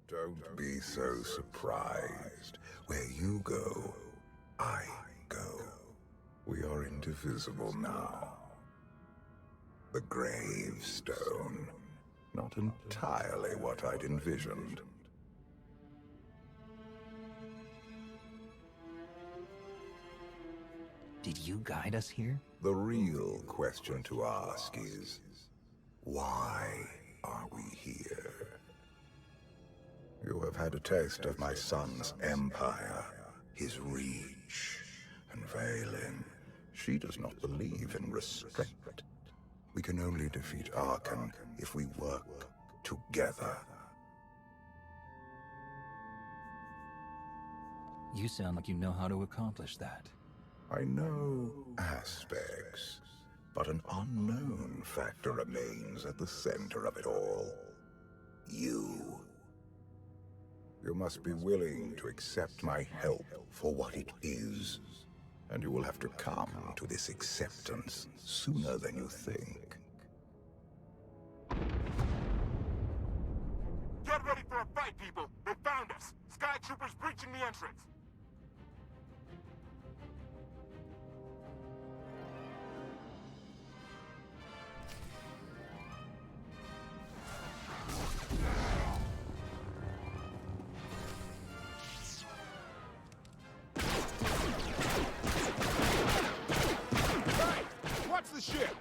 Don't be so surprised. Where you go, I go. We are indivisible now. The gravestone. Not entirely what I'd envisioned. Did you guide us here? The real question to ask is, why are we here? You have had a taste of my son's empire, his reach, and Valen. She does not believe in restraint. We can only defeat Arkan if we work together. You sound like you know how to accomplish that. I know aspects, but an unknown factor remains at the center of it all. You. You must be willing to accept my help for what it is, and you will have to come to this acceptance sooner than you think. Get ready for a fight, people! They found us! Sky Troopers breaching the entrance! The ship.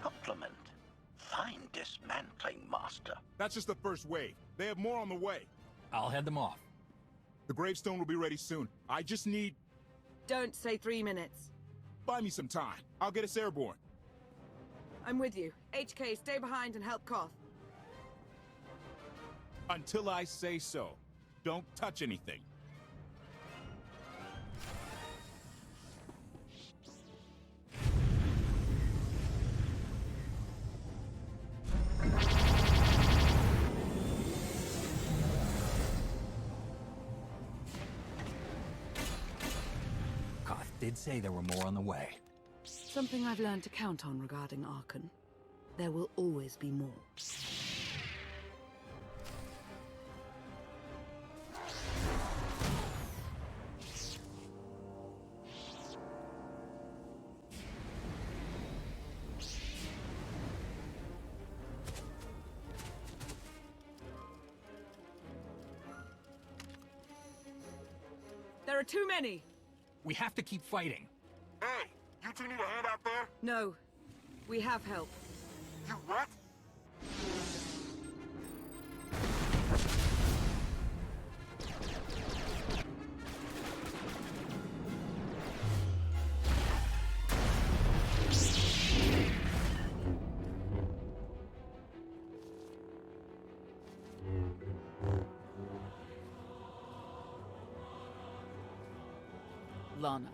Compliment. Fine dismantling, Master. That's just the first wave. They have more on the way. I'll head them off. The gravestone will be ready soon. I just need... Don't say 3 minutes. Buy me some time. I'll get us airborne. I'm with you. HK, stay behind and help Koth. Until I say so. Don't touch anything. Koth did say there were more on the way. Something I've learned to count on regarding Arkan. There will always be more. There are too many! We have to keep fighting. Hey! You two need a hand out there? No. We have help. You what? Lana.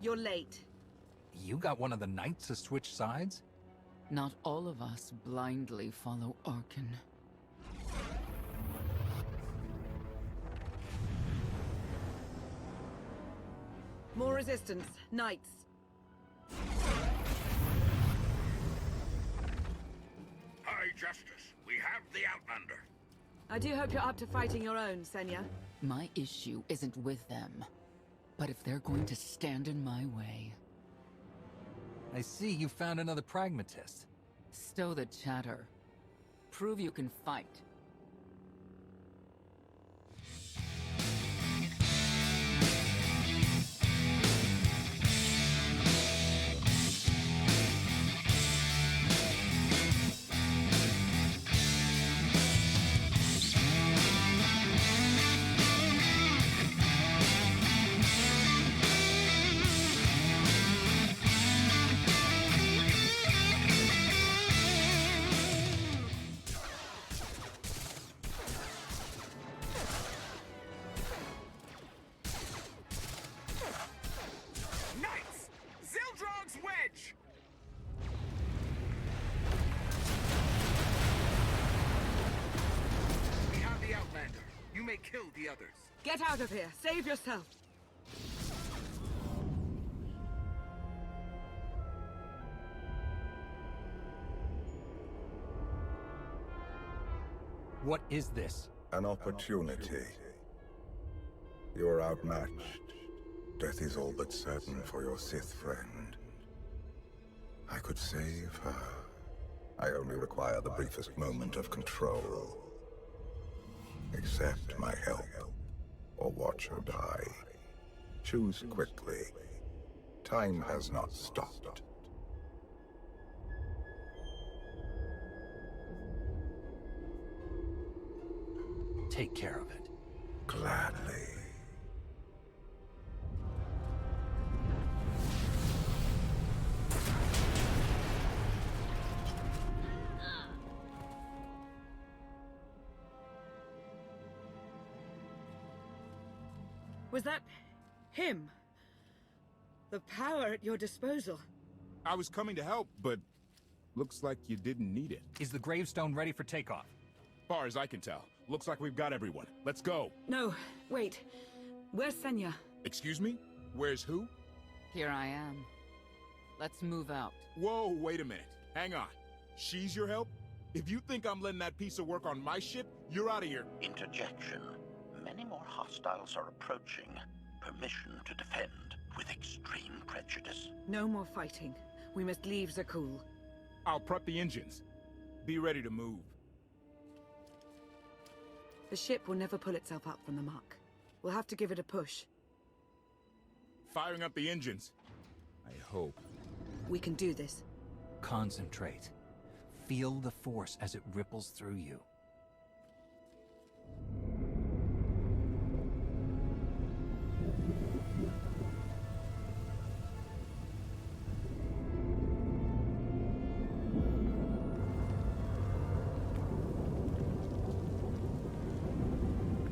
You're late. You got one of the knights to switch sides? Not all of us blindly follow Arkan. More resistance. Knights. High Justice, we have the Outlander. I do hope you're up to fighting your own, Senya. My issue isn't with them. But if they're going to stand in my way... I see you found another pragmatist. Stow the chatter. Prove you can fight. Kill the others. Get out of here. Save yourself. What is this? An opportunity. You are outmatched. Death is all but certain for your Sith friend. I could save her. I only require the briefest moment of control. Accept my help, or watch her die. Choose quickly. Time has not stopped. Take care of it. Gladly. Was that him? The power at your disposal. I was coming to help, but looks like you didn't need it. Is the gravestone ready for takeoff? Far as I can tell, looks like we've got everyone. Let's go. No, wait. Where's Senya? Excuse me? Where's who? Here I am. Let's move out. Whoa, wait a minute. Hang on. She's your help? If you think I'm letting that piece of work on my ship, you're out of here. Interjection. Many more hostiles are approaching. Permission to defend with extreme prejudice. No more fighting. We must leave Zakul. I'll prep the engines. Be ready to move. The ship will never pull itself up from the muck. We'll have to give it a push. Firing up the engines. I hope. We can do this. Concentrate. Feel the force as it ripples through you.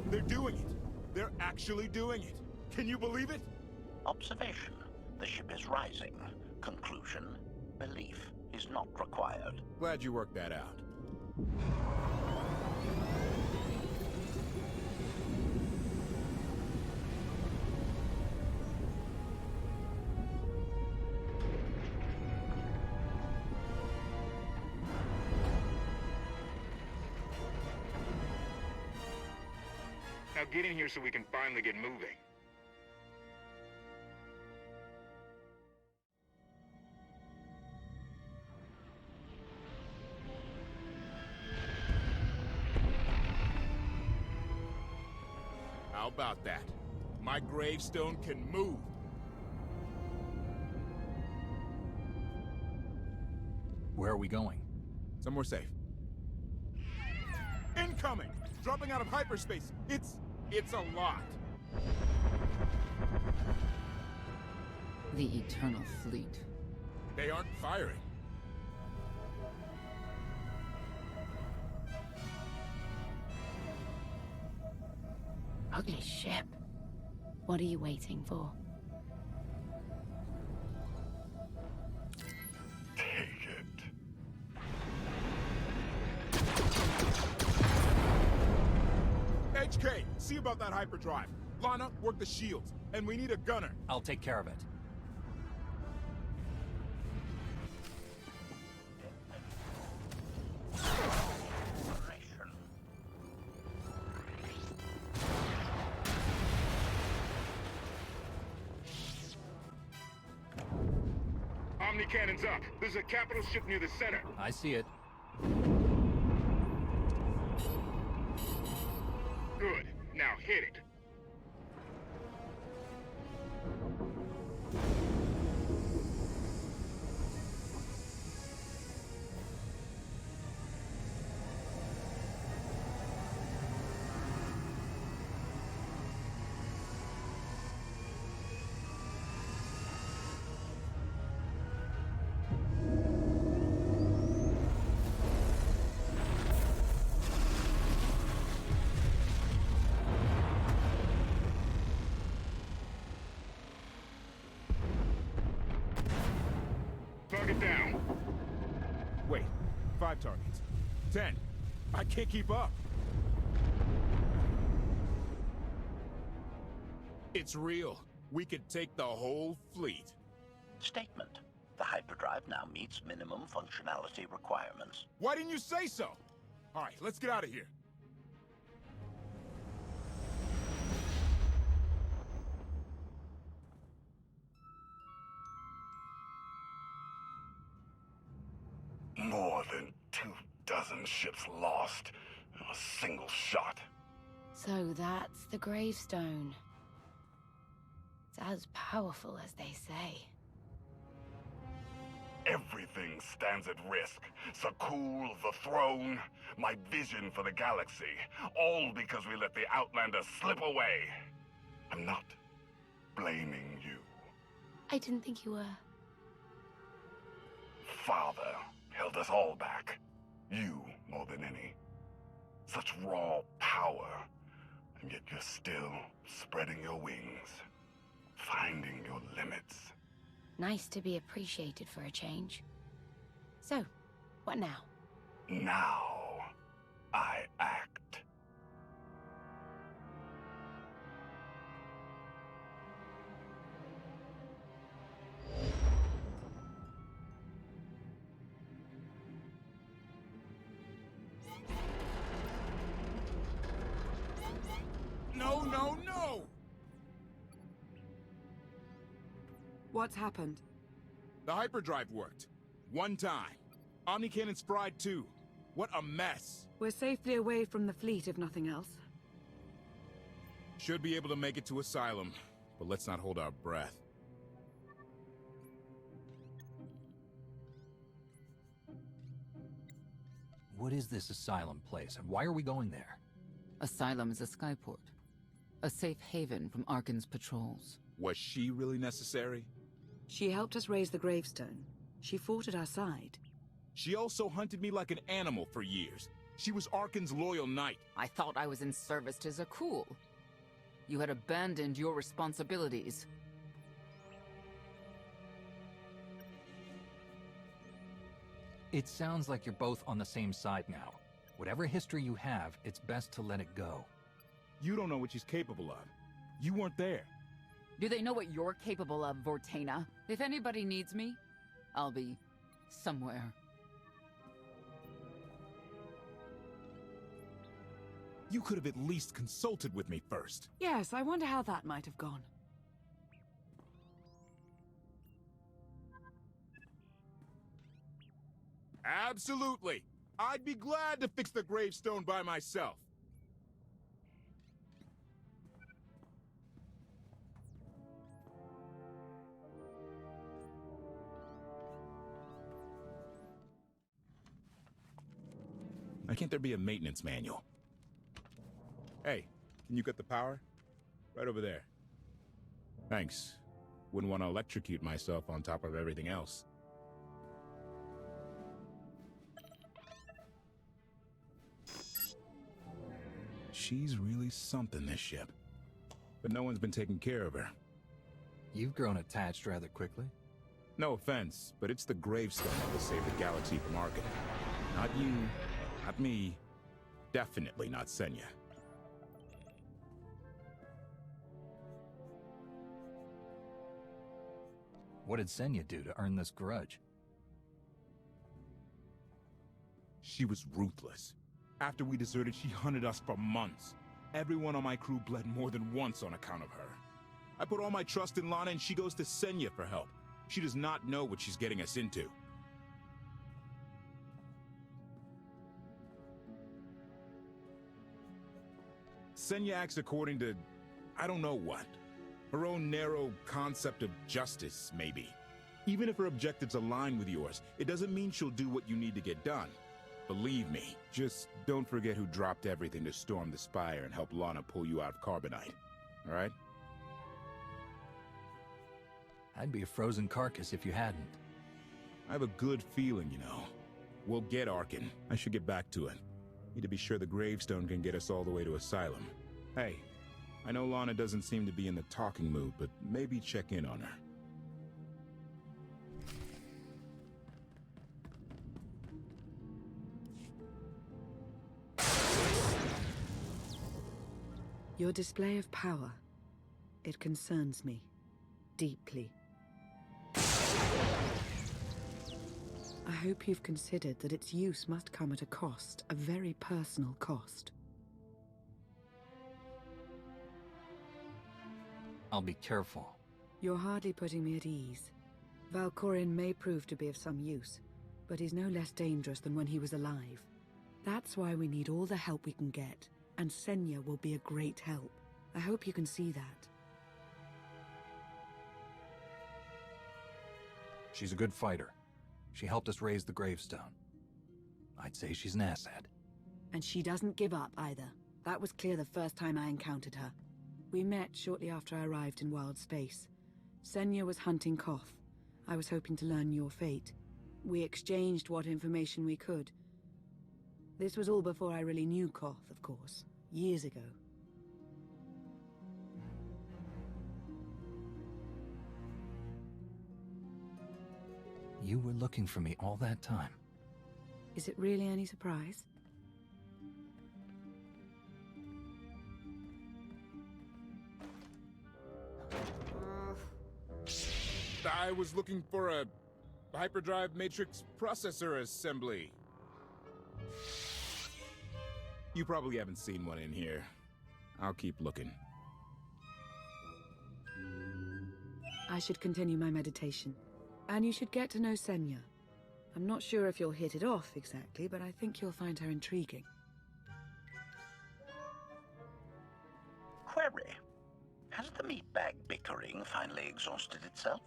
They're doing it. They're actually doing it. Can you believe it? Observation. The ship is rising. Conclusion. Belief is not required. Glad you worked that out. Now get in here so we can finally get moving. How about that? My gravestone can move. Where are we going? Somewhere safe. Incoming! Dropping out of hyperspace. It's a lot. The Eternal Fleet. They aren't firing. Ugly ship. What are you waiting for? Take it. HK, see about that hyperdrive. Lana, work the shields. And we need a gunner. I'll take care of it. Omni cannons up. There's a capital ship near the center. I see it. Good. Now hit it. Target down. Wait, 5 targets. 10. I can't keep up. It's real. We could take the whole fleet. Statement. The hyperdrive now meets minimum functionality requirements. Why didn't you say so? All right, let's get out of here. more than 24 ships lost in a single shot. So that's the gravestone. It's as powerful as they say. Everything stands at risk. Sakul, the throne, my vision for the galaxy. All because we let the Outlanders slip away. I'm not blaming you. I didn't think you were. Father held us all back. You more than any. Such raw power. And yet you're still spreading your wings. Finding your limits. Nice to be appreciated for a change. So, what now? Now, I act. No, no, no! What's happened? The hyperdrive worked. One time. Omnicannon's fried too. What a mess. We're safely away from the fleet, if nothing else. Should be able to make it to Asylum, but let's not hold our breath. What is this Asylum place, and why are we going there? Asylum is a skyport. A safe haven from Arkan's patrols. Was she really necessary? She helped us raise the gravestone. She fought at our side. She also hunted me like an animal for years. She was Arkan's loyal knight. I thought I was in service to Zakul. You had abandoned your responsibilities. It sounds like you're both on the same side now. Whatever history you have, it's best to let it go. You don't know what she's capable of. You weren't there. Do they know what you're capable of, Vortana? If anybody needs me, I'll be somewhere. You could have at least consulted with me first. Yes, I wonder how that might have gone. Absolutely. I'd be glad to fix the gravestone by myself. Why can't there be a maintenance manual? Hey, can you get the power? Right over there. Thanks. Wouldn't want to electrocute myself on top of everything else. She's really something, this ship. But no one's been taking care of her. You've grown attached rather quickly. No offense, but it's the gravestone that will save the galaxy from Arkan. Not you, not me, definitely not Senya. What did Senya do to earn this grudge? She was ruthless. After we deserted, she hunted us for months. Everyone on my crew bled more than once on account of her. I put all my trust in Lana and she goes to Senya for help. She does not know what she's getting us into. Senya acts according to, I don't know what. Her own narrow concept of justice, maybe. Even if her objectives align with yours, it doesn't mean she'll do what you need to get done. Believe me, just don't forget who dropped everything to storm the Spire and help Lana pull you out of Carbonite. All right? I'd be a frozen carcass if you hadn't. I have a good feeling, you know. We'll get Arkan. I should get back to it. Need to be sure the gravestone can get us all the way to Asylum. Hey, I know Lana doesn't seem to be in the talking mood, but maybe check in on her. Your display of power, it concerns me deeply. I hope you've considered that its use must come at a cost, a very personal cost. I'll be careful. You're hardly putting me at ease. Valkorion may prove to be of some use. but he's no less dangerous than when he was alive. That's why we need all the help we can get, and Senya will be a great help. I hope you can see that. She's a good fighter. She helped us raise the gravestone. I'd say she's an asset. And she doesn't give up either. That was clear the first time I encountered her. We met shortly after I arrived in wild space. Senya was hunting Koth. I was hoping to learn your fate. We exchanged what information we could. This was all before I really knew Koth, of course. Years ago. You were looking for me all that time. Is it really any surprise? I was looking for a hyperdrive matrix processor assembly. You probably haven't seen one in here. I'll keep looking. I should continue my meditation. And you should get to know Senya. I'm not sure if you'll hit it off exactly, but I think you'll find her intriguing. Query. Has the meat bag bickering finally exhausted itself?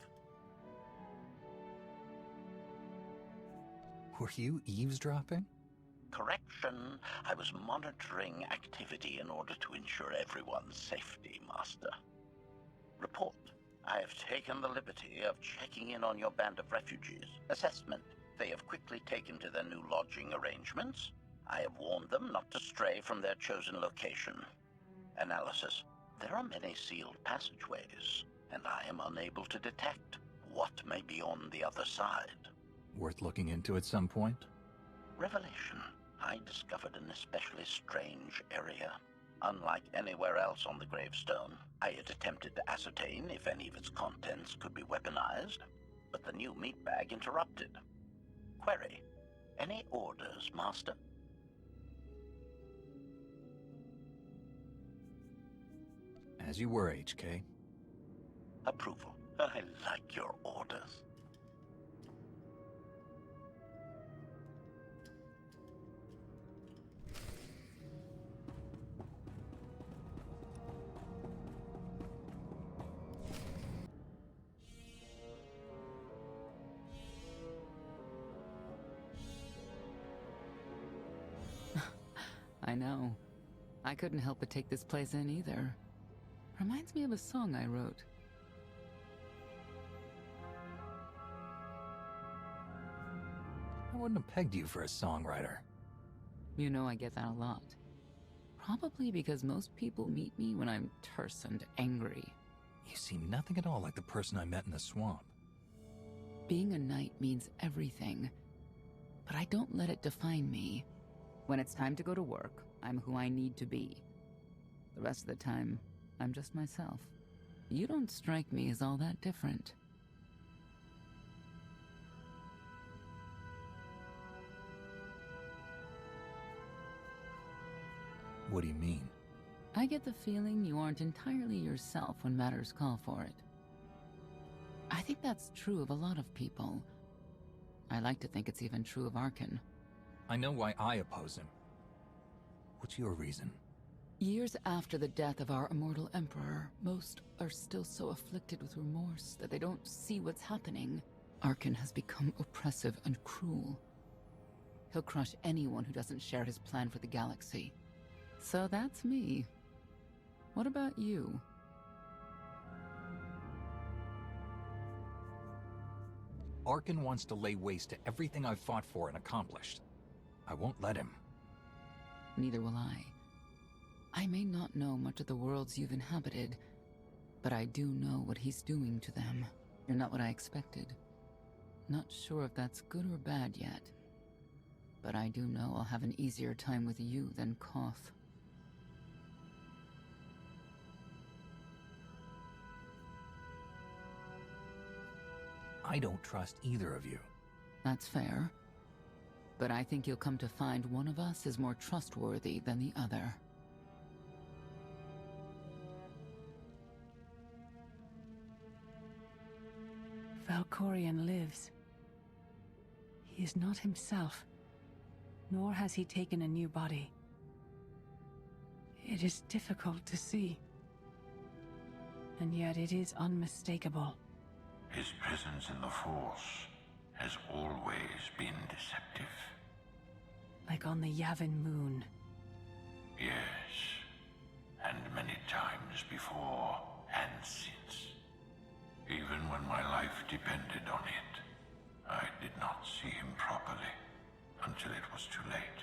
Were you eavesdropping? Correction. I was monitoring activity in order to ensure everyone's safety, Master. Report. I have taken the liberty of checking in on your band of refugees. Assessment. They have quickly taken to their new lodging arrangements. I have warned them not to stray from their chosen location. Analysis. There are many sealed passageways, and I am unable to detect what may be on the other side. Worth looking into at some point? Revelation. I discovered an especially strange area. Unlike anywhere else on the gravestone, I had attempted to ascertain if any of its contents could be weaponized, but the new meat bag interrupted. Query. Any orders, Master? As you were, HK. Approval. I like your orders. I know. I couldn't help but take this place in either. Reminds me of a song I wrote. I wouldn't have pegged you for a songwriter. You know I get that a lot. Probably because most people meet me when I'm terse and angry. You seem nothing at all like the person I met in the swamp. Being a knight means everything, but I don't let it define me. When it's time to go to work, I'm who I need to be. The rest of the time, I'm just myself. You don't strike me as all that different. What do you mean? I get the feeling you aren't entirely yourself when matters call for it. I think that's true of a lot of people. I like to think it's even true of Arkan. I know why I oppose him. What's your reason? Years after the death of our immortal emperor, most are still so afflicted with remorse that they don't see what's happening. Arkan has become oppressive and cruel. He'll crush anyone who doesn't share his plan for the galaxy. So that's me. What about you? Arkan wants to lay waste to everything I've fought for and accomplished. I won't let him. Neither will I. I may not know much of the worlds you've inhabited, but I do know what he's doing to them. You're not what I expected. Not sure if that's good or bad yet. But I do know I'll have an easier time with you than Koth. I don't trust either of you. That's fair. But I think you'll come to find one of us is more trustworthy than the other. Valkorion lives. He is not himself, nor has he taken a new body. It is difficult to see, and yet it is unmistakable. His presence in the Force has always been deceptive. Like on the Yavin moon. Yes, and many times before and since. Even when my life depended on it, I did not see him properly until it was too late.